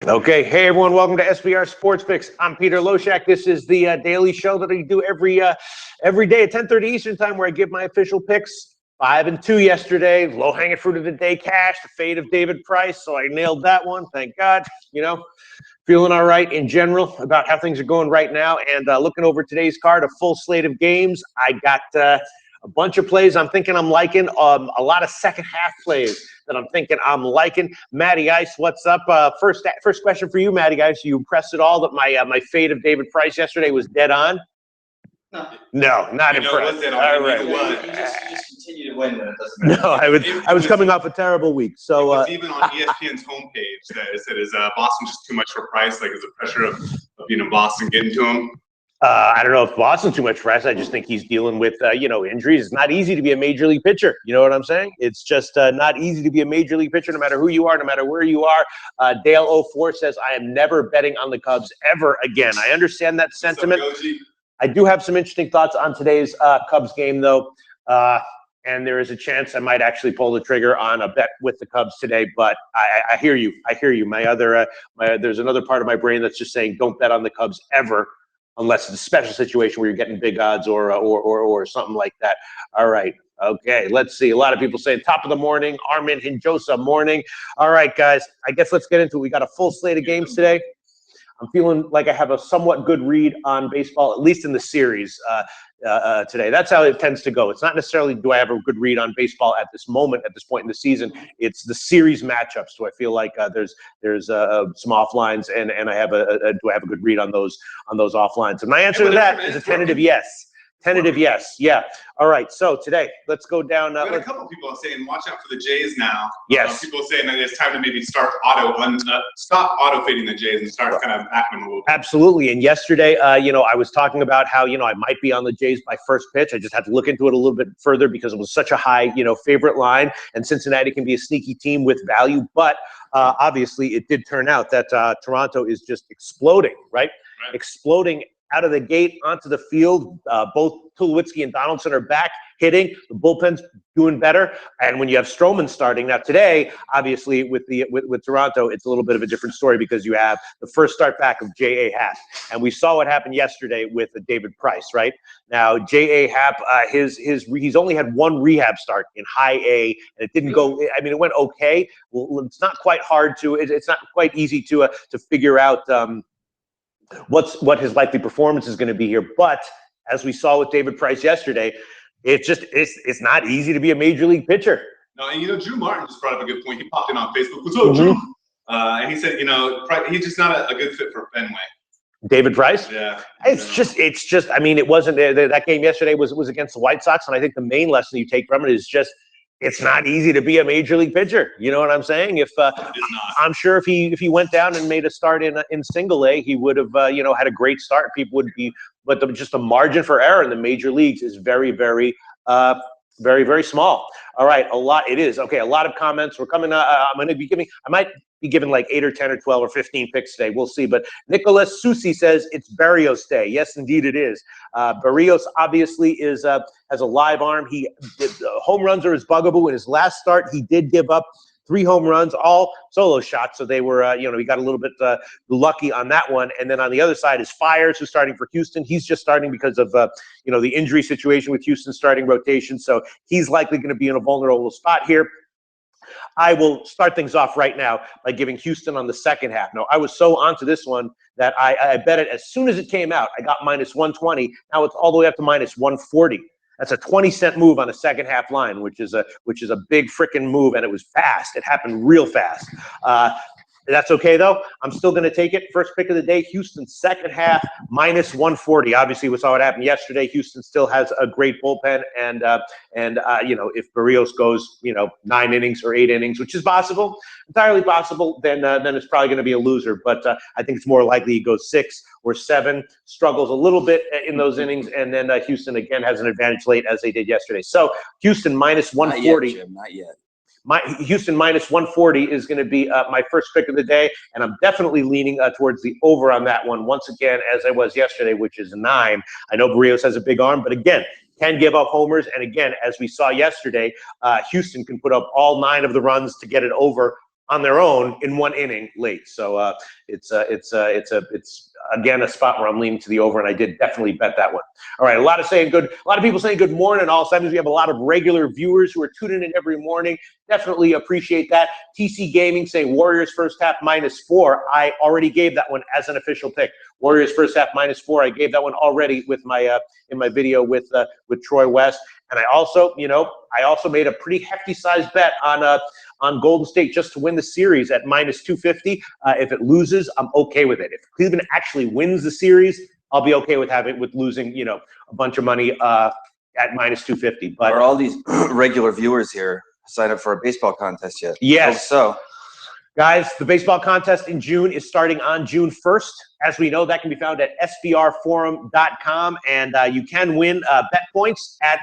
Okay, hey everyone, welcome to SBR Sports Picks. I'm Peter Loshak. This is the daily show that I do every day at 10:30 Eastern time, where I give my official picks. 5 and 2 yesterday. Low hanging fruit of the day, cash. The fate of David Price. So I nailed that one. Thank God. You know, feeling all right in general about how things are going right now. And looking over today's card, a full slate of games. I got a bunch of plays I'm thinking I'm liking. A lot of second half plays that I'm thinking I'm liking. Matty Ice, what's up? First question for you, Matty Ice. You impressed at all that my fade of David Price yesterday was dead on? No, not impressed. All right. You just continue to win when it doesn't matter. No, I was coming off a terrible week. So it was even on ESPN's homepage that it said, "Is Boston just too much for Price? Like, is the pressure of being in Boston getting to him?" I don't know if Boston's too much for us. I just think he's dealing with, injuries. It's not easy to be a major league pitcher. You know what I'm saying? It's just not easy to be a major league pitcher, no matter who you are, no matter where you are. Dale04 says, I am never betting on the Cubs ever again. I understand that sentiment. I do have some interesting thoughts on today's Cubs game, though. And there is a chance I might actually pull the trigger on a bet with the Cubs today. But I hear you. I hear you. There's another part of my brain that's just saying, don't bet on the Cubs ever, unless it's a special situation where you're getting big odds or something like that. All right. Okay, let's see. A lot of people saying top of the morning, Armin Hinjosa morning. All right, guys, I guess let's get into it. We got a full slate of games today. I'm feeling like I have a somewhat good read on baseball, at least in the series today. That's how it tends to go. It's not necessarily do I have a good read on baseball at this moment, at this point in the season. It's the series matchups. Do I feel like there's some offlines, and do I have a good read on those offlines? And my answer to that is a tentative yes. Tentative yes. Yeah. All right. So today, let's go down. We had a couple people saying, watch out for the Jays now. Yes. People saying that it's time to maybe stop auto fading the Jays and start kind of backing them a little bit. Absolutely. And yesterday, I was talking about how, I might be on the Jays by first pitch. I just had to look into it a little bit further because it was such a high, favorite line. And Cincinnati can be a sneaky team with value. But obviously, it did turn out that Toronto is just exploding, right? Exploding out of the gate onto the field. Both Tulowitzki and Donaldson are back hitting. The bullpen's doing better. And when you have Stroman starting now today, obviously with Toronto, it's a little bit of a different story because you have the first start back of J.A. Happ. And we saw what happened yesterday with David Price, right? Now, J.A. Happ, he's only had one rehab start in high A, and it didn't go, it went okay. Well, it's not quite hard it's not quite easy to figure out what his likely performance is going to be here. But as we saw with David Price yesterday, it's not easy to be a major league pitcher. No, and Drew Martin just brought up a good point. He popped in on Facebook. What's up, Drew? And he said, he's just not a good fit for Fenway. David Price? Yeah. It's just. It wasn't that game yesterday was against the White Sox, and I think the main lesson you take from it is just it's not easy to be a major league pitcher. You know what I'm saying? I'm sure if he went down and made a start in single A, he would have had a great start. People would be, but just the margin for error in the major leagues is very, very, very, very small. All right, a lot of comments. We're coming. I might be giving like 8 or 10 or 12 or 15 picks today. We'll see. But Nicholas Susi says it's Barrios Day. Yes, indeed it is. Barrios obviously has a live arm. Home runs are his bugaboo. In his last start, he did give up 3 home runs, all solo shots. So they were, he got a little bit lucky on that one. And then on the other side is Fires, who's starting for Houston. He's just starting because of, the injury situation with Houston starting rotation. So he's likely going to be in a vulnerable spot here. I will start things off right now by giving Houston on the second half. No, I was so onto this one that I bet it as soon as it came out. I got -120. Now it's all the way up to -140. That's a 20-cent move on a second half line, which is a big freaking move, and it was fast. It happened real fast. That's okay, though. I'm still going to take it. First pick of the day, Houston second half, -140. Obviously, we saw what happened yesterday. Houston still has a great bullpen, and if Barrios goes, 9 innings or 8 innings, which is possible, entirely possible, then it's probably going to be a loser. But I think it's more likely he goes 6 or 7, struggles a little bit in those innings, and then Houston again has an advantage late as they did yesterday. So Houston -140. Not yet, Jim, not yet. Houston -140 is going to be my first pick of the day, and I'm definitely leaning towards the over on that one once again, as I was yesterday, which is 9. I know Barrios has a big arm, but again, can give up homers, and again, as we saw yesterday, Houston can put up all 9 of the runs to get it over on their own in 1 inning late. So it's again a spot where I'm leaning to the over, and I did definitely bet that one. All right, a lot of people saying good morning. All of a sudden, we have a lot of regular viewers who are tuning in every morning. Definitely appreciate that. TC Gaming saying Warriors first half -4. I already gave that one as an official pick. Warriors first half -4. I gave that one already with my in my video with Troy West. And I also made a pretty hefty sized bet on Golden State just to win the series at -250. If it loses, I'm okay with it. If Cleveland actually wins the series, I'll be okay with losing, a bunch of money at -250. But are all these regular viewers here signed up for a baseball contest yet? Yes. So, guys, the baseball contest in June is starting on June 1st. As we know, that can be found at sbrforum.com, and you can win bet points at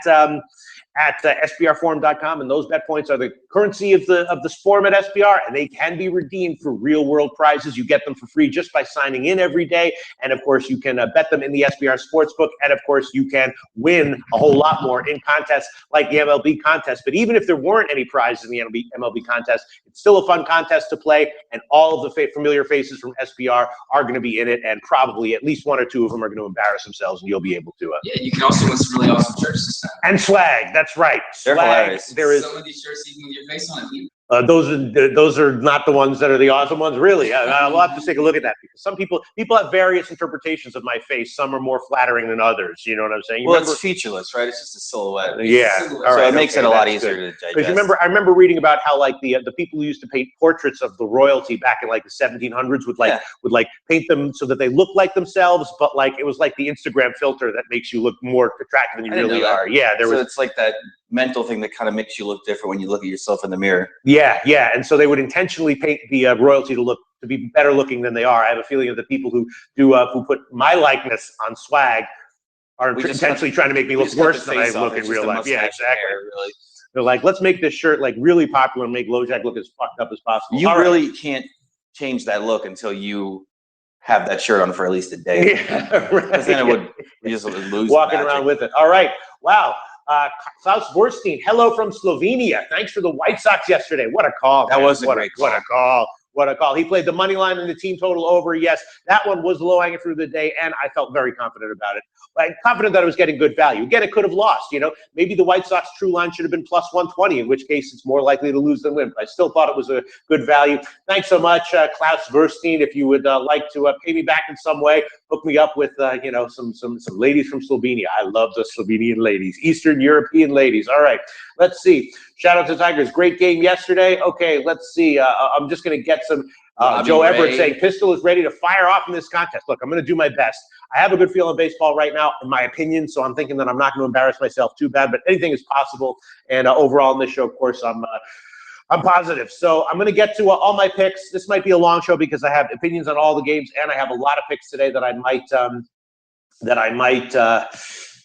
sbrforum.com, and those bet points are the currency of the forum at SBR, and they can be redeemed for real-world prizes. You get them for free just by signing in every day, and of course, you can bet them in the SBR Sportsbook, and of course, you can win a whole lot more in contests like the MLB contest. But even if there weren't any prizes in the MLB contest, it's still a fun contest to play, and all of the familiar faces from SBR are going to be in it, and probably at least 1 or 2 of them are going to embarrass themselves, and you'll be able to. Yeah, you can also win some really awesome shirts this time. And swag, that's right. They're hilarious. There is some of these shirts even with your face on it. those are not the ones that are the awesome ones, really. I'll have to take a look at that, because some people have various interpretations of my face. Some are more flattering than others. You know what I'm saying? It's featureless, right? It's just a silhouette. Yeah. All right. So it makes it a lot easier to digest. Because I remember reading about how like the people who used to paint portraits of the royalty back in like the 1700s would paint them so that they look like themselves, but like it was like the Instagram filter that makes you look more attractive than you really are. Yeah, it's like that mental thing that kind of makes you look different when you look at yourself in the mirror. Yeah, and so they would intentionally paint the royalty to be better looking than they are. I have a feeling that the people who put my likeness on swag are intentionally trying to make me look worse than I look in real life. Yeah, exactly. Really. They're like, let's make this shirt like really popular and make Lojack look as fucked up as possible. You really can't change that look until you have that shirt on for at least a day. Yeah, right. Because then you just lose walking around with it. All right. Wow. Klaus Borstein, hello from Slovenia. Thanks for the White Sox yesterday. What a call. That was a great call. What a call. What a call. He played the money line and the team total over. Yes, that one was low hanging through the day, and I felt very confident about it. Confident that I was getting good value. Again, it could have lost. Maybe the White Sox true line should have been plus 120, in which case it's more likely to lose than win. But I still thought it was a good value. Thanks so much, Klaus Verstein. If you would like to pay me back in some way, hook me up with some ladies from Slovenia. I love the Slovenian ladies, Eastern European ladies. All right, let's see. Shout out to Tigers. Great game yesterday. Okay, let's see. I'm just going to get some. Joe Everett saying Pistol is ready to fire off in this contest. Look, I'm going to do my best. I have a good feel in baseball right now, in my opinion, so I'm thinking that I'm not going to embarrass myself too bad, but anything is possible. And overall in this show, of course, I'm positive. So I'm going to get to all my picks. This might be a long show because I have opinions on all the games, and I have a lot of picks today that I might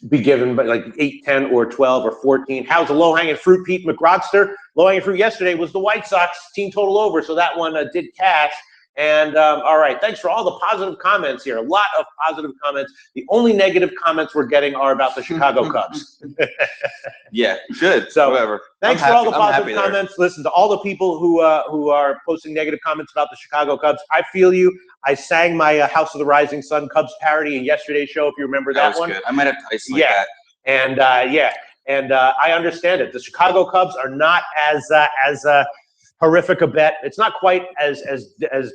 be given, but like 8, 10, or 12, or 14. How's the low-hanging fruit, Pete McRodster? Low-hanging fruit yesterday was the White Sox team total over, so that one did cash. And all right, thanks for all the positive comments here. A lot of positive comments. The only negative comments we're getting are about the Chicago Cubs. Yeah, good. So whatever. Thanks for all the positive comments. Listen, to all the people who are posting negative comments about the Chicago Cubs, I feel you. I sang my House of the Rising Sun Cubs parody in yesterday's show, if you remember that one. Good. I might have to ice like that. And I understand it. The Chicago Cubs are not as horrific a bet. It's not quite as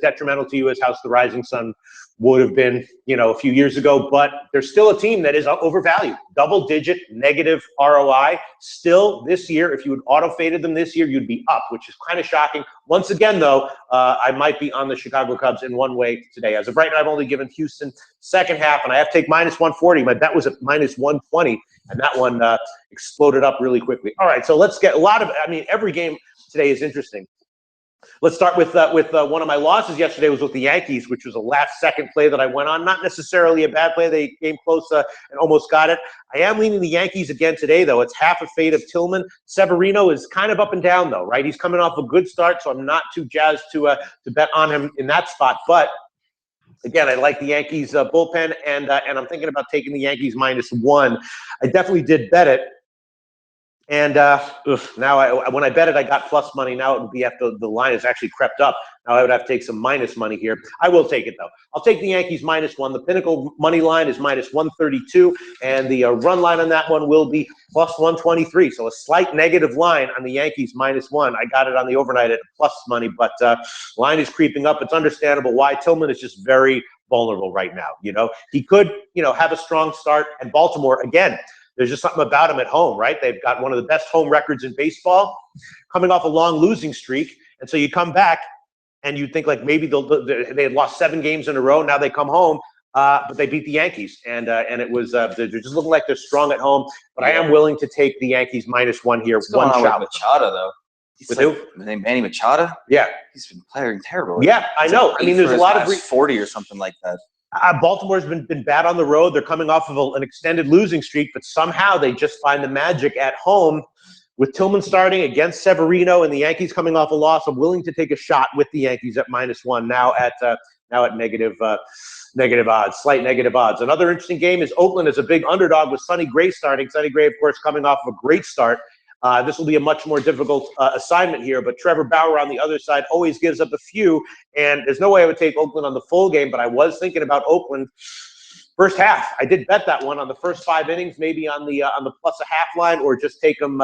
detrimental to you as House of the Rising Sun would have been, a few years ago, but there's still a team that is overvalued. Double-digit negative ROI. Still this year, if you had auto-faded them this year, you'd be up, which is kind of shocking. Once again, though, I might be on the Chicago Cubs in one way today. As of right now, I've only given Houston second half, and I have to take minus 140. My bet was at minus 120, and that one exploded up really quickly. All right, so let's get every game today is interesting. Let's start with one of my losses yesterday was with the Yankees, which was a last-second play that I went on. Not necessarily a bad play. They came close and almost got it. I am leaning the Yankees again today, though. It's half a fade of Tillman. Severino is kind of up and down, though, right? He's coming off a good start, so I'm not too jazzed to bet on him in that spot. But again, I like the Yankees bullpen, and I'm thinking about taking the Yankees -1. I definitely did bet it. And now when I bet it, I got plus money. Now it would be after the line has actually crept up. Now I would have to take some minus money here. I will take it, though. I'll take the Yankees -1. The Pinnacle money line is -132, and the run line on that one will be +123. So a slight negative line on the Yankees -1. I got it on the overnight at plus money, but line is creeping up. It's understandable why. Tillman is just very vulnerable right now. He could, have a strong start. And Baltimore, again, there's just something about them at home, right? They've got one of the best home records in baseball, coming off a long losing streak. And so you come back and you think like maybe they had lost 7 games in a row. Now they come home, but they beat the Yankees. And it was, they're just looking like they're strong at home. But I am willing to take the Yankees -1 here. What's going on with Machado, though? With who? Manny Machado? Yeah. He's been playing terribly. Yeah, I know. I mean, there's a lot of 40 or something like that. Baltimore's been bad on the road. They're coming off of an extended losing streak, but somehow they just find the magic at home. With Tillman starting against Severino and the Yankees coming off a loss, I'm willing to take a shot with the Yankees at -1. Now at negative odds, slight negative odds. Another interesting game is Oakland is a big underdog with Sonny Gray starting. Sonny Gray, of course, coming off of a great start. This will be a much more difficult assignment here, but Trevor Bauer on the other side always gives up a few, and there's no way I would take Oakland on the full game, but I was thinking about Oakland first half. I did bet that one on the first 5 innings, maybe on the plus a half line, or just take them,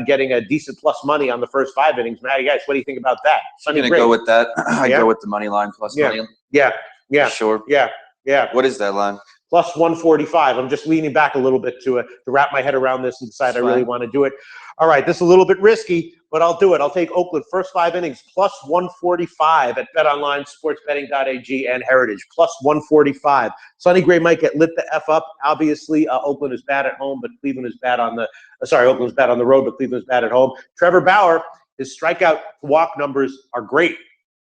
getting a decent plus money on the first 5 innings. Matty, guys, what do you think about that? I'm going to go with that. I go with the money line plus money. Yeah. Sure. Yeah. What is that line? Plus 145. I'm just leaning back a little bit to wrap my head around this and decide I really want to do it. All right, this is a little bit risky, but I'll do it. I'll take Oakland first 5 innings plus 145 at BetOnline, SportsBetting.ag, and Heritage plus 145. Sonny Gray might get lit the F up. Obviously, Oakland is bad at home, but Cleveland is bad on the Oakland's bad on the road, but Cleveland's bad at home. Trevor Bauer, his strikeout to walk numbers are great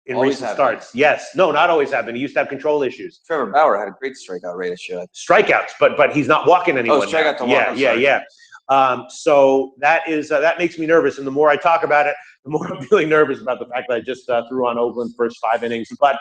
in recent starts. Yes. No, not always have been. He used to have control issues. Trevor Bauer had a great strikeout ratio. Strikeouts, but he's not walking anyone. Oh, strikeout to walk. Yeah. So that makes me nervous. And the more I talk about it, the more I'm feeling nervous about the fact that I just threw on Oakland first 5 innings. But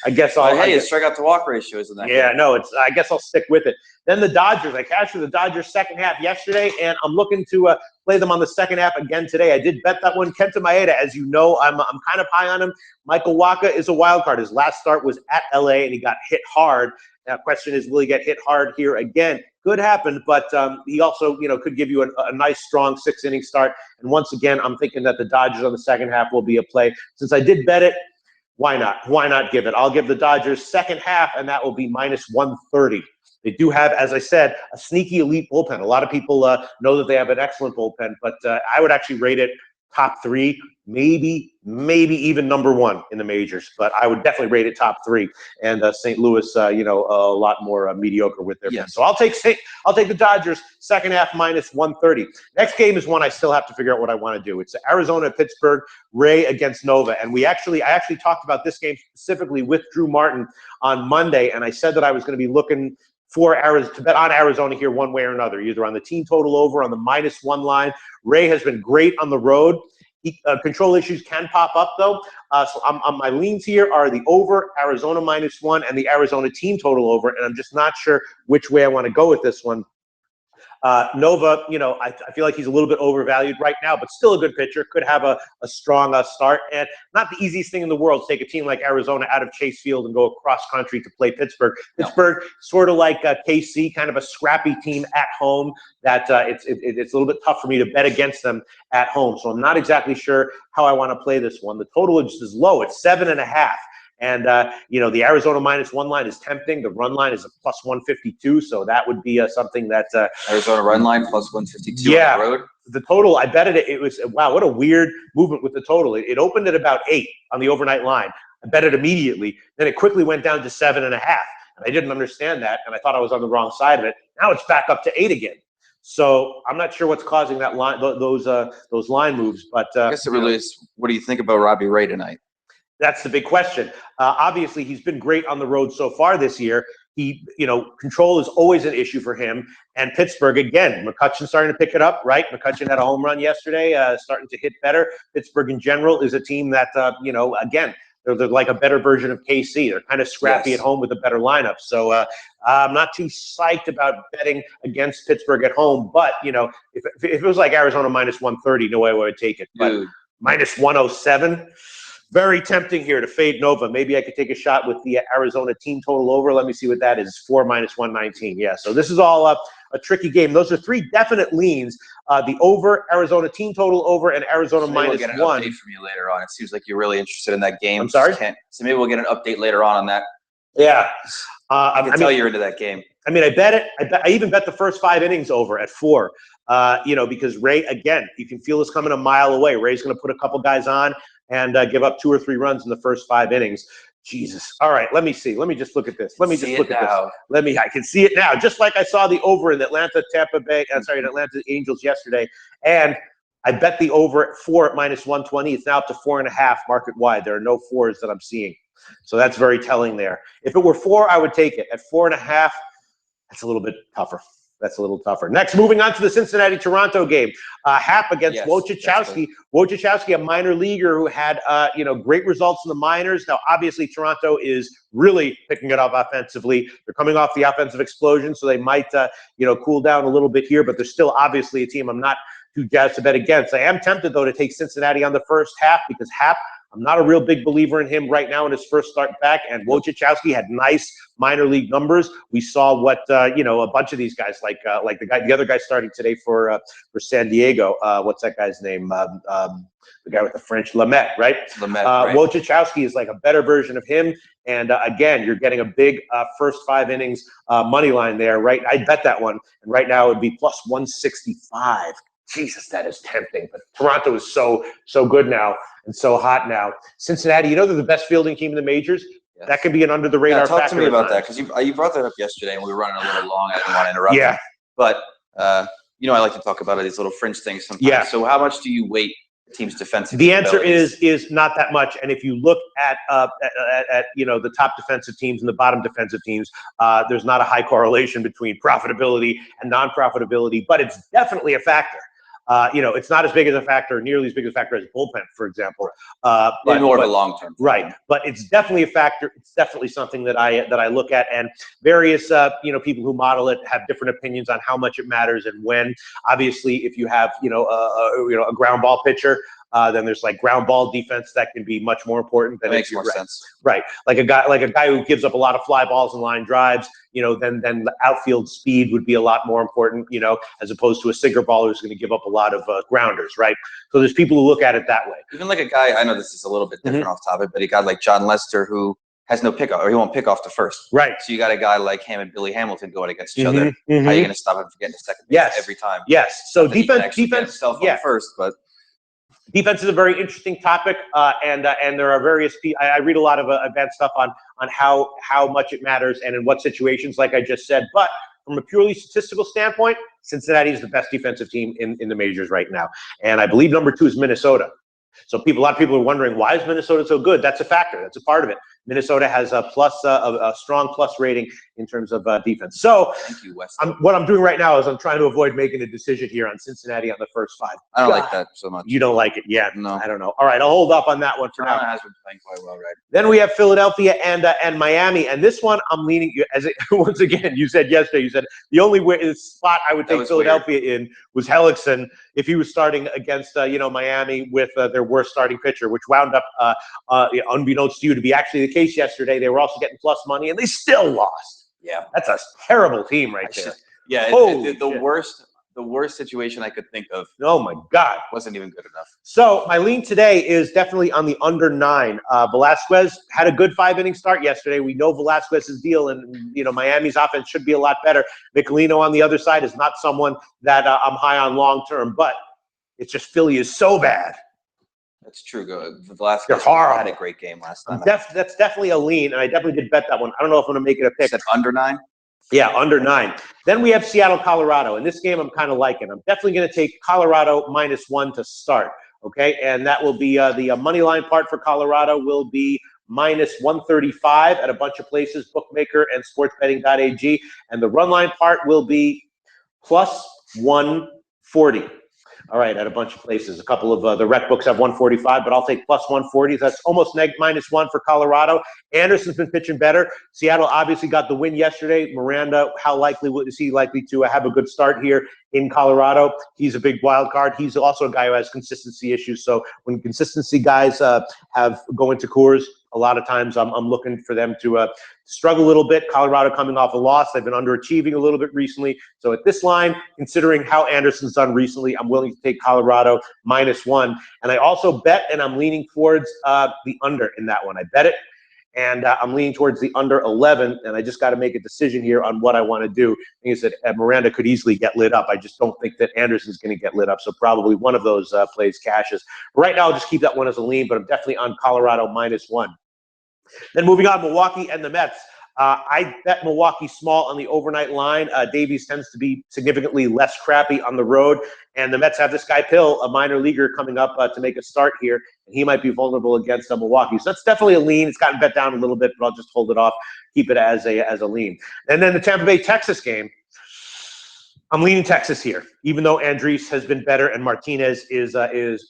I guess his strikeout to walk ratio isn't that good. Yeah, no, I guess I'll stick with it. Then the Dodgers. I cashed for the Dodgers second half yesterday, and I'm looking to play them on the second half again today. I did bet that one. Kenta Maeda, as you know, I'm kind of high on him. Michael Wacha is a wild card. His last start was at LA, and he got hit hard. Now, question is, will he get hit hard here again? Could happen, but he also, could give you a nice, strong 6-inning start. And once again, I'm thinking that the Dodgers on the second half will be a play. Since I did bet it, why not? Why not give it? I'll give the Dodgers second half, and that will be -130. They do have, as I said, a sneaky elite bullpen. A lot of people know that they have an excellent bullpen, but I would actually rate it top 3, maybe even number 1 in the majors. But I would definitely rate it top 3. And St. Louis, a lot more mediocre with their pen. So I'll take the Dodgers second half -130. Next game is one I still have to figure out what I want to do. It's Arizona Pittsburgh, Ray against Nova, and I actually talked about this game specifically with Drew Martin on Monday, and I said that I was going to be looking for Arizona to bet on Arizona here one way or another, either on the team total over, on the -1 line. Ray has been great on the road. Control issues can pop up, though. So my leans here are the over, Arizona -1, and the Arizona team total over, and I'm just not sure which way I want to go with this one. Nova, I feel like he's a little bit overvalued right now, but still a good pitcher. Could have a strong start. And not the easiest thing in the world to take a team like Arizona out of Chase Field and go across country to play Pittsburgh. No. Pittsburgh, sort of like KC, kind of a scrappy team at home that it's a little bit tough for me to bet against them at home. So I'm not exactly sure how I want to play this one. The total is low. It's 7.5. And, the Arizona -1 line is tempting. The run line is a plus 152. So that would be something that Arizona run line plus 152 on the road. The total, I bet it was, wow, what a weird movement with the total. It opened at about 8 on the overnight line. I bet it immediately. Then it quickly went down to 7.5. And I didn't understand that. And I thought I was on the wrong side of it. Now it's back up to 8 again. So I'm not sure what's causing that line, those line moves. But I guess it really is. What do you think about Robbie Ray tonight? That's the big question. Obviously, he's been great on the road so far this year. Control is always an issue for him. And Pittsburgh, again, McCutcheon starting to pick it up, right? McCutcheon had a home run yesterday, starting to hit better. Pittsburgh in general is a team that, again, They're like a better version of KC. They're kind of scrappy Yes. at home with a better lineup. So I'm not too psyched about betting against Pittsburgh at home. But, you know, if it was like Arizona minus 130, no way I would take it. But Dude. minus 107, very tempting here to fade Nova. Maybe I could take a shot with the Arizona team total over. Let me see what that is. 4 minus 119. Yeah, so this is all a tricky game. Those are 3 definite leans. The over, Arizona team total over, and Arizona minus we'll get an 1. update from you later on. It seems like you're really interested in that game. I'm sorry? So maybe we'll get an update later on that. Yeah. I can tell you're into that game. I mean, I bet it. I even bet the first 5 innings over at 4. You know, because Ray, again, you can feel this coming a mile away. Ray's going to put a couple guys on and give up 2 or 3 runs in the first 5 innings. Jesus. All right, let me see. Let me just look at this. Let me just look at this. I can see it now. Just like I saw the over in Atlanta Angels yesterday. And I bet the over at 4 at minus 120. It's now up to 4.5 market wide. There are no 4s that I'm seeing. So that's very telling there. If it were 4, I would take it. At 4.5, that's a little bit tougher. That's a little tougher. Next, moving on to the Cincinnati-Toronto game. Hap against Wojciechowski. Wojciechowski, a minor leaguer who had, you know, great results in the minors. Now, obviously, Toronto is really picking it up offensively. They're coming off the offensive explosion, so they might, you know, cool down a little bit here. But they're still obviously a team I'm not too jazzed to bet against. I am tempted, though, to take Cincinnati on the first half because Hap, I'm not a real big believer in him right now in his first start back. And Wojciechowski had nice minor league numbers. We saw what you know, a bunch of these guys, like the other guy starting today for San Diego. What's that guy's name? The guy with the French, Lamet, right? Lamet, right. Wojciechowski is like a better version of him. And again, you're getting a big first 5 innings money line there, right? I bet that one, and right now it would be plus 165. Jesus, that is tempting. But Toronto is so good now and so hot now. Cincinnati, you know, they're the best fielding team in the majors. Yes. That could be an under the radar factor. Talk to me about that, because you brought that up yesterday and we were running a little long. I didn't want to interrupt you. But you know, I like to talk about these little fringe things sometimes. Yeah. So how much do you weight the team's defensive? The answer is not that much. And if you look at you know, the top defensive teams and the bottom defensive teams, there's not a high correlation between profitability and non-profitability, but it's definitely a factor. You know, it's not as big as a factor, nearly as big as a factor as bullpen, for example. But more of a long term. Right, but it's definitely a factor. It's definitely something that I look at, and various you know, people who model it have different opinions on how much it matters and when. Obviously, if you have you know a ground ball pitcher, then there's like ground ball defense that can be much more important. Than that makes more sense. Right, like a guy who gives up a lot of fly balls and line drives. You know, then the outfield speed would be a lot more important, you know, as opposed to a sinker baller who's going to give up a lot of grounders, right? So there's people who look at it that way. Even like a guy, I know this is a little bit different off topic, but a guy like John Lester who has no pickoff, or he won't pick off the first. Right. So you got a guy like him and Billy Hamilton going against each other. How are you going to stop him from getting to second base every time? Yes. So defense, first, but defense is a very interesting topic, and there are various. I read a lot of advanced stuff on how much it matters and in what situations, like I just said. But from a purely statistical standpoint, Cincinnati is the best defensive team in the majors right now, and I believe number 2 is Minnesota. So a lot of people are wondering, why is Minnesota so good? That's a factor. That's a part of it. Minnesota has a strong plus rating in terms of defense. So thank you, Wes. what I'm doing right now is I'm trying to avoid making a decision here on Cincinnati on the first 5. I don't like that so much. You don't like it? Yeah. No. I don't know. All right, I'll hold up on that one for now. Has been playing quite well, right? Then we have Philadelphia and Miami, and this one I'm leaning once again. You said yesterday. You said the only spot I would take Philadelphia in was Hellickson if he was starting against you know, Miami with their worst starting pitcher, which wound up unbeknownst to you to be actually the case yesterday. They were also getting plus money, and they still lost. Yeah, that's a terrible team right there. Yeah, the worst situation I could think of. Oh my God, wasn't even good enough. So my lean today is definitely on the under 9. Velasquez had a good 5-inning start yesterday. We know Velasquez's deal, and you know, Miami's offense should be a lot better. Michelino on the other side is not someone that I'm high on long term, but it's just Philly is so bad. That's true. Velasquez had a great game last time. That's definitely a lean, and I definitely did bet that one. I don't know if I'm going to make it a pick. You said under 9? Yeah, under 9. Then we have Seattle, Colorado. In this game, I'm kind of liking. I'm definitely going to take Colorado -1 to start. Okay, and that will be the money line part for Colorado will be -135 at a bunch of places, bookmaker and sportsbetting.ag, and the run line part will be +140. All right, at a bunch of places. A couple of the rec books have 145, but I'll take plus 140. That's almost -1 for Colorado. Anderson's been pitching better. Seattle obviously got the win yesterday. Miranda, how likely is he likely to have a good start here in Colorado? He's a big wild card. He's also a guy who has consistency issues. So when consistency guys have go into Coors, a lot of times I'm looking for them to struggle a little bit. Colorado coming off a loss. They've been underachieving a little bit recently. So at this line, considering how Anderson's done recently, I'm willing to take Colorado -1. And I also bet, and I'm leaning towards the under in that one. I bet it, and I'm leaning towards the under 11, and I just got to make a decision here on what I want to do. I think it's that Miranda could easily get lit up. I just don't think that Anderson's going to get lit up, so probably one of those plays cashes. Right now, I'll just keep that one as a lean, but I'm definitely on Colorado -1. Then moving on, Milwaukee and the Mets. I bet Milwaukee small on the overnight line. Davies tends to be significantly less crappy on the road. And the Mets have this guy Pill, a minor leaguer, coming up to make a start here. And he might be vulnerable against Milwaukee. So that's definitely a lean. It's gotten bet down a little bit, but I'll just hold it off, keep it as a lean. And then the Tampa Bay-Texas game. I'm leaning Texas here, even though Andres has been better and Martinez is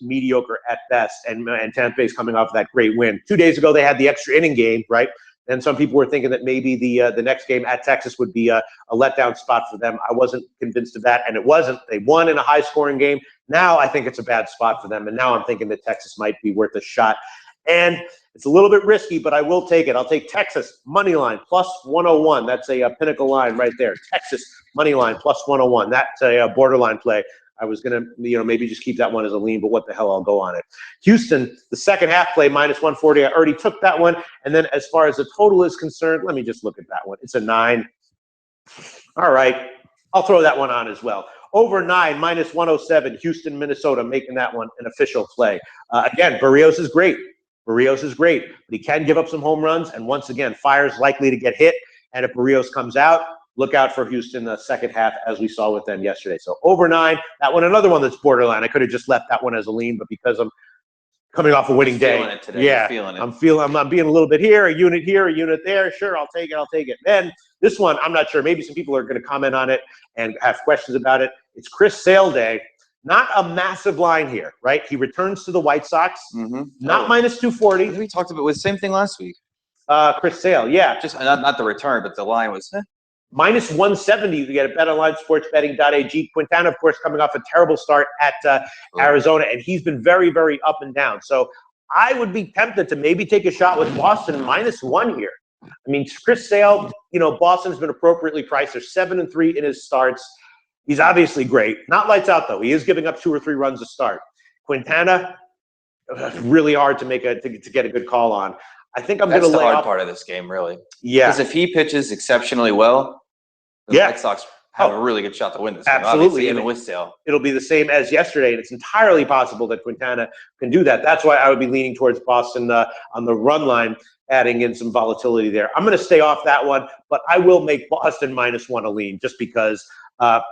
mediocre at best. And Tampa Bay's coming off of that great win. 2 days ago, they had the extra inning game, right? And some people were thinking that maybe the next game at Texas would be a letdown spot for them. I wasn't convinced of that, and it wasn't. They won in a high-scoring game. Now I think it's a bad spot for them, and now I'm thinking that Texas might be worth a shot. And it's a little bit risky, but I will take it. I'll take Texas money line plus 101. That's a pinnacle line right there. Texas money line plus 101. That's a borderline play. I was going to, maybe just keep that one as a lean, but what the hell, I'll go on it. Houston, the second half play, -140. I already took that one. And then as far as the total is concerned, let me just look at that one. It's a 9. All right. I'll throw that one on as well. Over 9, -107. Houston, Minnesota, making that one an official play. Again, Barrios is great. Barrios is great, but he can give up some home runs. And once again, Fire's likely to get hit. And if Barrios comes out, look out for Houston the second half, as we saw with them yesterday. So over 9, that one, another one that's borderline. I could have just left that one as a lean, but because I'm coming off a winning day, feeling it today. yeah, You're feeling it. I'm being a little bit here, a unit here, a unit there. Sure, I'll take it. Then this one, I'm not sure. Maybe some people are going to comment on it and have questions about it. It's Chris Sale day. Not a massive line here, right? He returns to the White Sox. Not -240. We talked about the same thing last week. Chris Sale, yeah. Just not the return, but the line was -170. You get a bet online, sportsbetting.ag. Quintana, of course, coming off a terrible start at Arizona, and he's been very, very up and down. So I would be tempted to maybe take a shot with Boston -1 here. I mean, Chris Sale, Boston's been appropriately priced. They're 7-3 in his starts. He's obviously great. Not lights out, though. He is giving up 2 or 3 runs a start. Quintana, really hard to get a good call on. I think I'm going to lay the hard off part of this game, really. Yeah. Because if he pitches exceptionally well, the White Sox have a really good shot to win this game. Absolutely. Even with Sale. It'll be the same as yesterday, and it's entirely possible that Quintana can do that. That's why I would be leaning towards Boston on the run line, adding in some volatility there. I'm going to stay off that one, but I will make Boston -1 a lean just because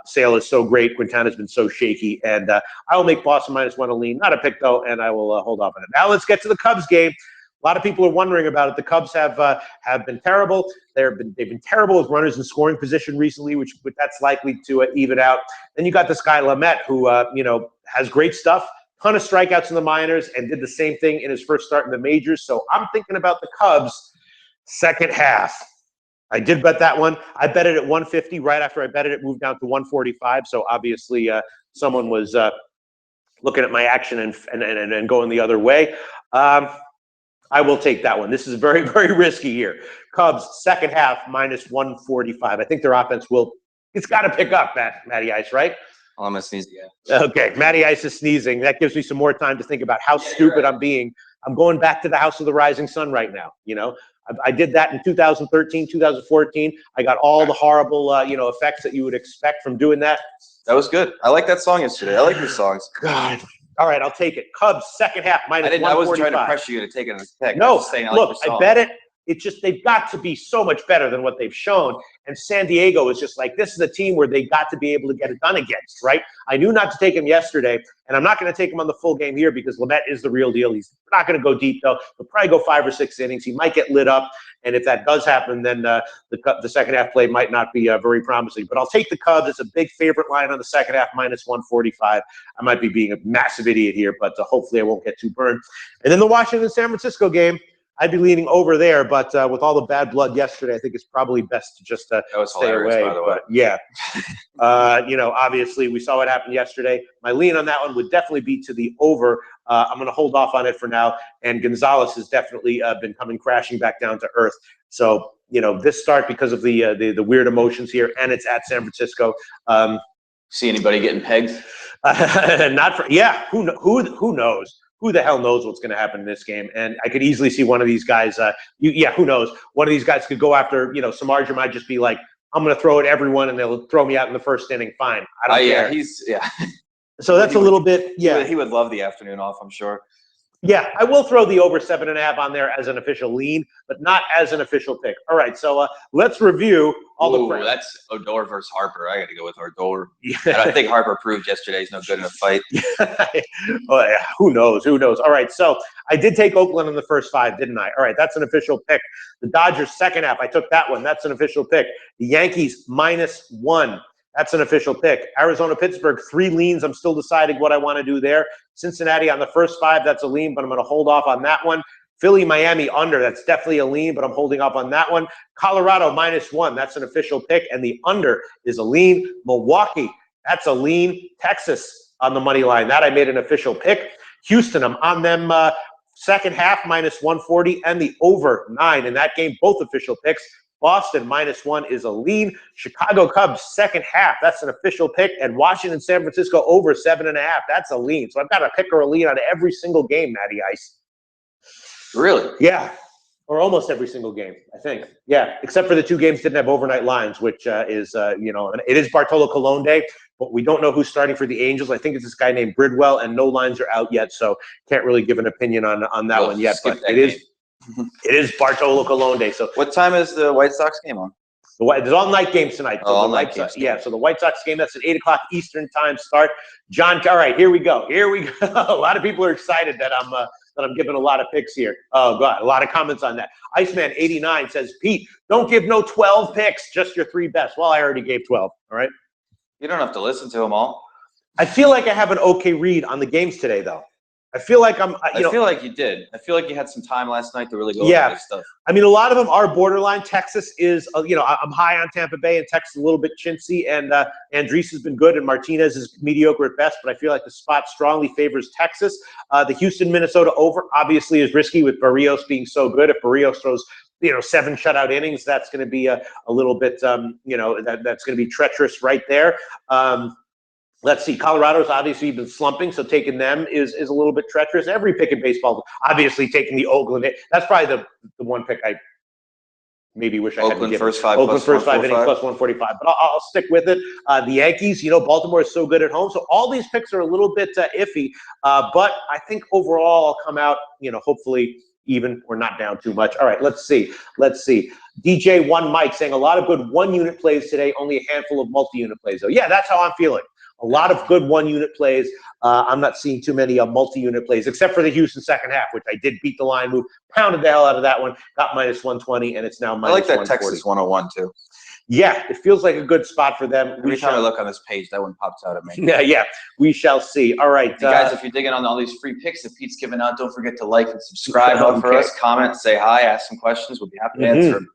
Sale is so great. Quintana's been so shaky, and I will make Boston -1 a lean. Not a pick, though, and I will hold off on it. Now let's get to the Cubs game. A lot of people are wondering about it. The Cubs have been terrible. They've been terrible with runners in scoring position recently, but that's likely to even out. Then you got this guy Lamet, who has great stuff, ton of strikeouts in the minors, and did the same thing in his first start in the majors. So I'm thinking about the Cubs second half. I did bet that one. I bet it at 150. Right after I bet it, it moved down to 145. So obviously someone was looking at my action and going the other way. I will take that one. This is very, very risky here. Cubs, second half, -145. I think their offense it's got to pick up, Matty Ice, right? I'm going to sneeze again. Okay, Matty Ice is sneezing. That gives me some more time to think about how stupid I'm being. I'm going back to the House of the Rising Sun right now, I did that in 2013, 2014. I got all the horrible, effects that you would expect from doing that. That was good. I like that song yesterday. I like your songs. God. All right, I'll take it. Cubs, second half, -145. I wasn't trying to pressure you to take it as a pick. No, saying, look, I bet it. it's just they've got to be so much better than what they've shown. And San Diego is just like, this is a team where they got to be able to get it done against, right? I knew not to take him yesterday, and I'm not going to take him on the full game here because Lamet is the real deal. He's not going to go deep, though. He'll probably go 5 or 6 innings. He might get lit up, and if that does happen, then the second half play might not be very promising. But I'll take the Cubs. It's a big favorite line on the second half, -145. I might be being a massive idiot here, but hopefully I won't get too burned. And then the Washington-San Francisco game, I'd be leaning over there, but with all the bad blood yesterday, I think it's probably best to just stay away. By the way. But yeah, obviously we saw what happened yesterday. My lean on that one would definitely be to the over. I'm going to hold off on it for now. And Gonzalez has definitely been coming crashing back down to earth. So this start because of the weird emotions here, and it's at San Francisco. See anybody getting pegged? Who knows? Who the hell knows what's going to happen in this game? And I could easily see one of these guys. Who knows? One of these guys could go after. Samardzija might just be like, "I'm going to throw at everyone, and they'll throw me out in the first inning." Fine, I don't care. So that's a little bit. Yeah, he would love the afternoon off, I'm sure. Yeah, I will throw the over 7.5 on there as an official lean, but not as an official pick. All right, so let's review all the. That's Odor versus Harper. I got to go with Odor. Yeah. And I think Harper proved yesterday he's no good in a fight. Who knows? Who knows? All right, so I did take Oakland in the first 5, didn't I? All right, that's an official pick. The Dodgers second half, I took that one. That's an official pick. The Yankees -1. That's an official pick. Arizona-Pittsburgh, 3 leans. I'm still deciding what I want to do there. Cincinnati on the first 5, that's a lean, but I'm going to hold off on that one. Philly-Miami under, that's definitely a lean, but I'm holding off on that one. Colorado -1, that's an official pick, and the under is a lean. Milwaukee, that's a lean. Texas on the money line, that I made an official pick. Houston, I'm on them second half -140, and the over 9 in that game, both official picks. Boston -1 is a lean. Chicago Cubs second half, that's an official pick. And Washington San Francisco over 7.5, that's a lean. So I've got a pick or a lean on every single game, Matty Ice. Really? Yeah, or almost every single game, I think. Yeah, except for the 2 games didn't have overnight lines, which is it is Bartolo Colon Day, but we don't know who's starting for the Angels. I think it's this guy named Bridwell, and no lines are out yet, so can't really give an opinion on that one yet. But it is Bartolo Colon Day. So what time is the White Sox game on? There's all night games tonight. So all night games. Yeah, so the White Sox game, that's at 8 o'clock Eastern time start. John, all right, here we go. A lot of people are excited that I'm giving a lot of picks here. Oh, God, a lot of comments on that. Iceman89 says, Pete, don't give no 12 picks, just your 3 best. Well, I already gave 12, all right? You don't have to listen to them all. I feel like I have an okay read on the games today, though. I feel like I feel like you did. I feel like you had some time last night to really go over this stuff. I mean, a lot of them are borderline. Texas is, I'm high on Tampa Bay, and Texas is a little bit chintzy, and Andres has been good, and Martinez is mediocre at best, but I feel like the spot strongly favors Texas. The Houston-Minnesota over obviously is risky with Barrios being so good. If Barrios throws 7 shutout innings, that's going to be a little bit, that's going to be treacherous right there. Let's see. Colorado's obviously been slumping, so taking them is a little bit treacherous. Every pick in baseball, obviously taking the Oakland. That's probably the one pick I maybe wish I had to give. First 5 Oakland first 5 innings plus 145. But I'll stick with it. The Yankees, Baltimore is so good at home, so all these picks are a little bit iffy. But I think overall I'll come out, hopefully even or not down too much. All right, let's see. DJ1 Mike saying a lot of good 1-unit plays today, only a handful of multi-unit plays though. Yeah, that's how I'm feeling. A lot of good 1-unit plays. I'm not seeing too many multi-unit plays, except for the Houston second half, which I did beat the line move, pounded the hell out of that one, got -120, and it's now -140. I like that Texas 101 too. Yeah, it feels like a good spot for them. Every time I look on this page, that one pops out at me. Yeah, we shall see. All right. Guys, if you're digging on all these free picks that Pete's giving out, don't forget to like and subscribe for us. Comment, say hi, ask some questions. We'll be happy to answer them.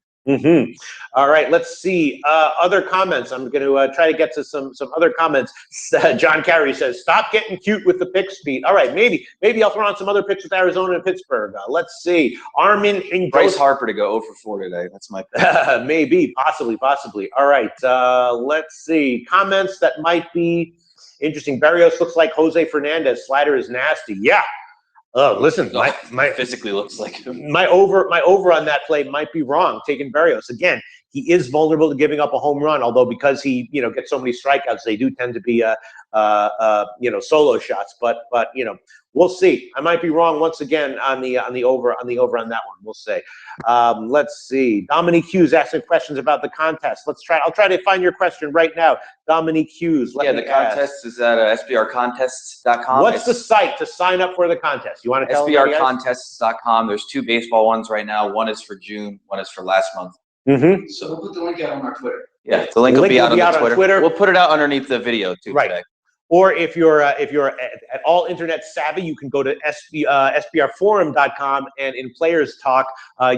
All right, let's see other comments. I'm going to try to get to some other comments. John Carey says, "Stop getting cute with the picks, Pete." All right, maybe I'll throw on some other picks with Arizona and Pittsburgh. Let's see. Armin in Bryce Harper to go 0-for-4 today. That's my pick. Maybe, possibly. All right, let's see comments that might be interesting. Barrios looks like Jose Fernandez. Slider is nasty. Yeah. Oh, listen, my physically looks like him. My over on that play might be wrong. Taking Barrios again, he is vulnerable to giving up a home run, although because he, gets so many strikeouts, they do tend to be, solo shots. But we'll see. I might be wrong once again on the over on that one. We'll see. Let's see. Dominique Hughes asking questions about the contest. I'll try to find your question right now. Dominique Hughes. The contest is at sbrcontests.com. What's the site to sign up for the contest? You want to tell me? sbrcontests.com. There's 2 baseball ones right now. One is for June. One is for last month. Mm-hmm. So we'll put the link out on our Twitter. Yeah, the link will be out on Twitter. We'll put it out underneath the video too today. Or if you're at all internet savvy, you can go to sbrforum.com, and in Players Talk,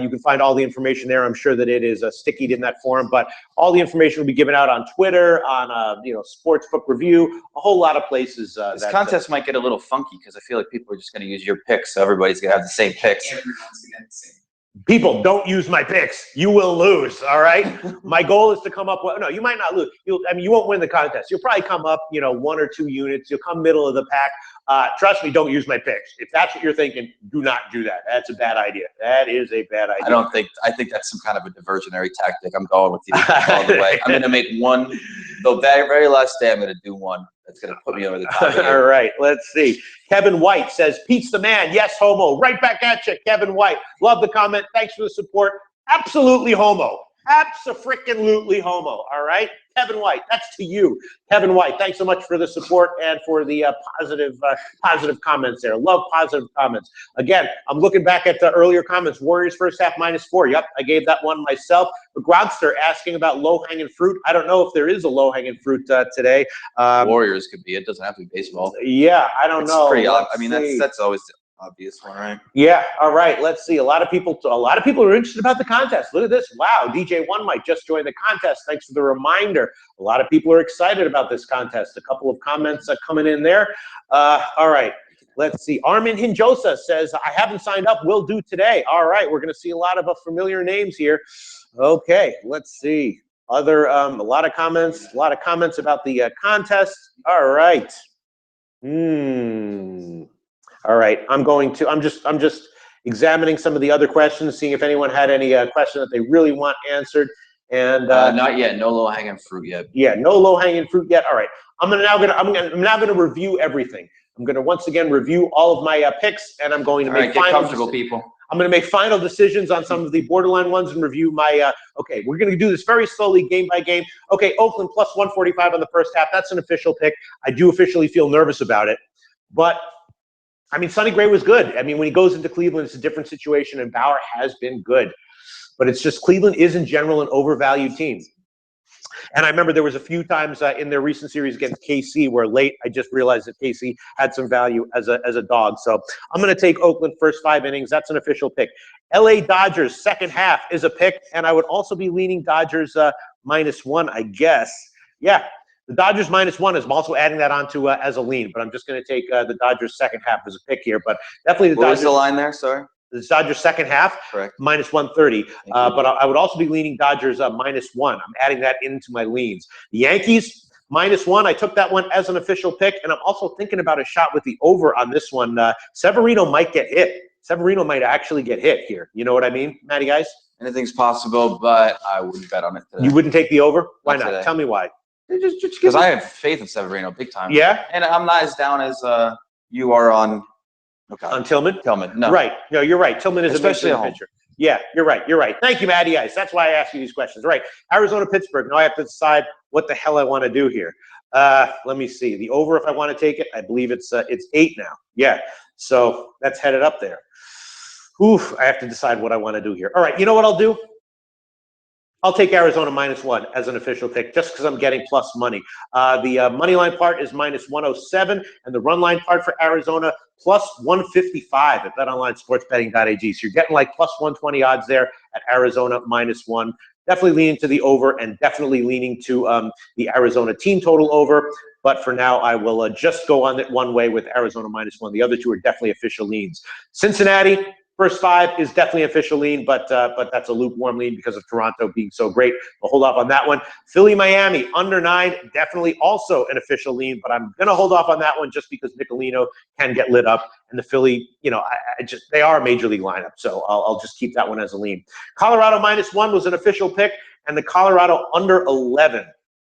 you can find all the information there. I'm sure that it is stickied in that forum, but all the information will be given out on Twitter, on Sportsbook Review, a whole lot of places. This contest might get a little funky because I feel like people are just going to use your picks, so everybody's going to have the same picks. Everyone's going to have the same. People, don't use my picks. You will lose, all right? My goal is to come up with – no, you might not lose. You won't win the contest. You'll probably come up, 1 or 2 units. You'll come middle of the pack. Trust me, don't use my picks. If that's what you're thinking, do not do that. That's a bad idea. That is a bad idea. I think that's some kind of a diversionary tactic. I'm going with you all the way. I'm going to make one – the very last day I'm going to do one. That's going to put me over the top. All right, let's see. Kevin White says, Pete's the man. Yes, homo. Right back at you, Kevin White. Love the comment. Thanks for the support. Absolutely homo. Abso-frickin-lutely homo. All right? Kevin White, that's to you. Kevin White, thanks so much for the support and for the positive comments there. Love positive comments. Again, I'm looking back at the earlier comments. Warriors first half -4. Yep, I gave that one myself. The Grobster asking about low-hanging fruit. I don't know if there is a low-hanging fruit today. Warriors could be. It doesn't have to be baseball. Yeah, I don't know. Pretty odd. I mean, that's always the obvious one, right? Yeah. All right. Let's see. A lot of people are interested about the contest. Look at this. Wow. DJ One Mike just joined the contest. Thanks for the reminder. A lot of people are excited about this contest. A couple of comments coming in there. All right. Let's see. Armin Hinjosa says, I haven't signed up. Will do today. All right. We're going to see a lot of familiar names here. Okay. Let's see. A lot of comments about the contest. All right. All right, I'm just examining some of the other questions, seeing if anyone had any question that they really want answered. And not yet. No low hanging fruit yet. Yeah, no low hanging fruit yet. All right, I'm now gonna review everything. I'm gonna once again review all of my picks, and I'm going to make get comfortable, people. I'm going to make final decisions on some of the borderline ones and review my, okay, we're going to do this very slowly, game by game. Okay, Oakland plus 145 on the first half. That's an official pick. I do officially feel nervous about it. But, I mean, Sonny Gray was good. I mean, when he goes into Cleveland, it's a different situation, and Bauer has been good. But it's just Cleveland is, in general, an overvalued team. And I remember there was a few times in their recent series against KC where late I just realized that KC had some value as a dog. So I'm going to take Oakland first 5 innings. That's an official pick. LA Dodgers second half is a pick, and I would also be leaning Dodgers -1, I guess. Yeah, the Dodgers -1 is I'm also adding that onto as a lean, but I'm just going to take the Dodgers second half as a pick here. But definitely the Dodgers. What was the line there? Sorry. The Dodgers second half, correct, -130. But I would also be leaning Dodgers -1. I'm adding that into my leans. The Yankees -1. I took that one as an official pick, and I'm also thinking about a shot with the over on this one. Severino might get hit. Severino might actually get hit here. You know what I mean, Matty guys? Anything's possible, but I wouldn't bet on it today. You wouldn't take the over? Why not? Today. Tell me why. Just because I have faith in Severino big time. Yeah? And I'm not as down as you are on. Okay. On Tillman? Tillman, no. Right. No, you're right. Tillman is especially a pitcher. Yeah, you're right. You're right. Thank you, Matty Ice. That's why I asked you these questions. Right. Arizona, Pittsburgh. Now I have to decide what the hell I want to do here. Let me see. The over, if I want to take it, I believe it's 8 now. Yeah. So that's headed up there. Oof, I have to decide what I want to do here. All right. You know what I'll do? I'll take Arizona -1 as an official pick just because I'm getting plus money. The money line part is -107, and the run line part for Arizona +155 at betonlinesportsbetting.ag. So you're getting like +120 odds there at Arizona -1. Definitely leaning to the over and definitely leaning to the Arizona team total over. But for now, I will just go on it one way with Arizona -1. The other two are definitely official leans. Cincinnati, First 5 is definitely official lean, but that's a lukewarm lean because of Toronto being so great. We'll hold off on that one. Philly, Miami, under 9, definitely also an official lean, but I'm going to hold off on that one just because Nicolino can get lit up. And the Philly, you know, they are a major league lineup, so I'll just keep that one as a lean. Colorado -1 was an official pick, and the Colorado under 11.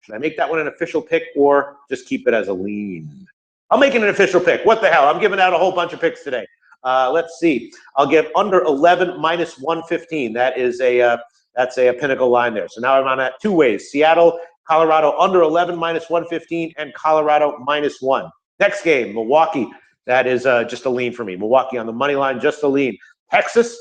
Should I make that one an official pick or just keep it as a lean? I'll make it an official pick. What the hell? I'm giving out a whole bunch of picks today. Let's see. I'll give under 11 -115. That's a pinnacle line there. So now I'm on that 2 ways. Seattle, Colorado under 11 -115, and Colorado -1. Next game, Milwaukee. That is just a lean for me. Milwaukee on the money line, just a lean. Texas,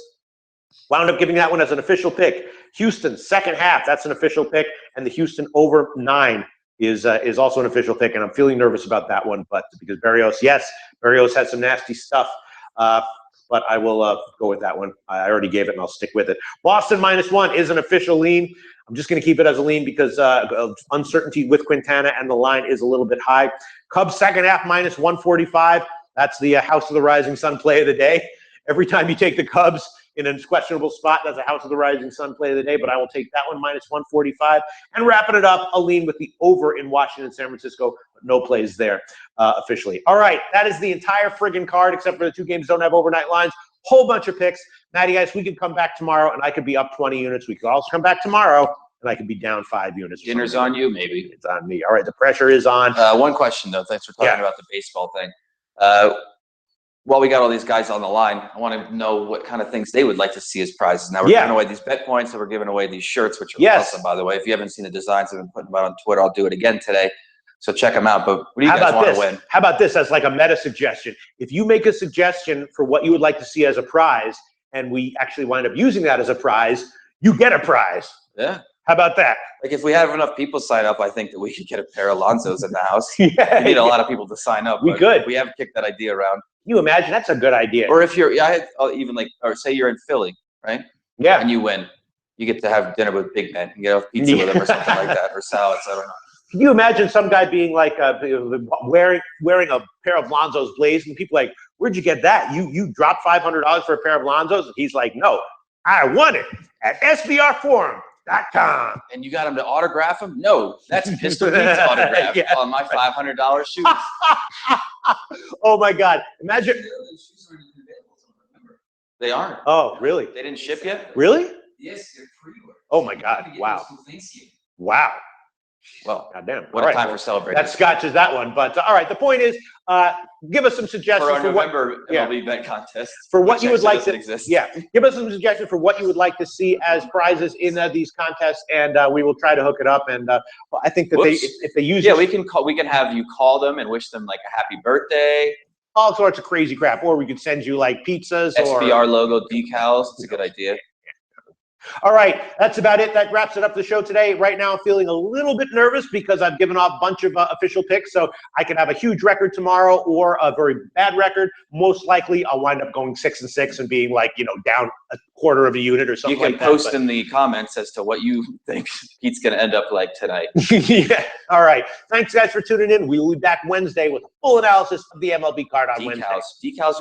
wound up giving that one as an official pick. Houston, second half, that's an official pick, and the Houston over 9 is also an official pick, and I'm feeling nervous about that one, but because Berrios has some nasty stuff. But I will go with that one. I already gave it, and I'll stick with it. Boston -1 is an official lean. I'm just going to keep it as a lean because of uncertainty with Quintana, and the line is a little bit high. Cubs second half -145. That's the House of the Rising Sun play of the day. Every time you take the Cubs in a questionable spot, that's a House of the Rising Sun play of the day, but I will take that one -145. And wrapping it up, a lean with the over in Washington, San Francisco, but no plays there officially. All right, that is the entire friggin' card, except for the 2 games don't have overnight lines. Whole bunch of picks. Matty, guys, we could come back tomorrow, and I could be up 20 units. We could also come back tomorrow, and I could be down 5 units. Dinner's on you, maybe. It's on me. All right, the pressure is on. One question, though. Thanks for talking about the baseball thing. While we got all these guys on the line, I want to know what kind of things they would like to see as prizes. Now, we're giving away these bet points, and we're giving away these shirts, which are awesome, by the way. If you haven't seen the designs I've been putting them out on Twitter, I'll do it again today. So check them out. But what do you guys want to win? How about this as like a meta suggestion? If you make a suggestion for what you would like to see as a prize, and we actually wind up using that as a prize, you get a prize. Yeah. How about that? Like, if we have enough people sign up, I think that we could get a pair of Lonzos in the house. We need a lot of people to sign up. We could. We haven't kicked that idea around. Can you imagine? That's a good idea. Or if you're, even like, or say you're in Philly, right? Yeah. And you win. You get to have dinner with big men. You get pizza with them or something like that, or salads. I don't know. Can you imagine some guy being like wearing a pair of Lonzo's Blaze, and people like, where'd you get that? You dropped $500 for a pair of Lonzo's? And he's like, no, I won it at SBRforum.com. And you got him to autograph him? No, that's Pistol Pete's autograph on my $500 shoes. Oh my God! Imagine. They aren't. Oh, really? They didn't ship yet? Really? Yes, they're pre-order. Oh my God! Wow. Wow. Well, goddamn. What a time for celebrating. That scotches that one. But all right, the point is, give us some suggestions for our November MLB bet contest. For what you would like to exist. Yeah, give us some suggestions for what you would like to see as prizes in these contests, and we will try to hook it up. And I think that if they use we can have you call them and wish them like a happy birthday. All sorts of crazy crap, or we could send you like pizzas SBR logo decals. It's a good idea. All right, that's about it. That wraps it up for the show today. Right now, I'm feeling a little bit nervous because I've given off a bunch of official picks, so I could have a huge record tomorrow or a very bad record. Most likely, I'll wind up going 6-6 and being like, down a quarter of a unit or something like that. You can post in the comments as to what you think Pete's going to end up like tonight. Yeah. All right. Thanks, guys, for tuning in. We will be back Wednesday with a full analysis of the MLB card on Wednesday. Decals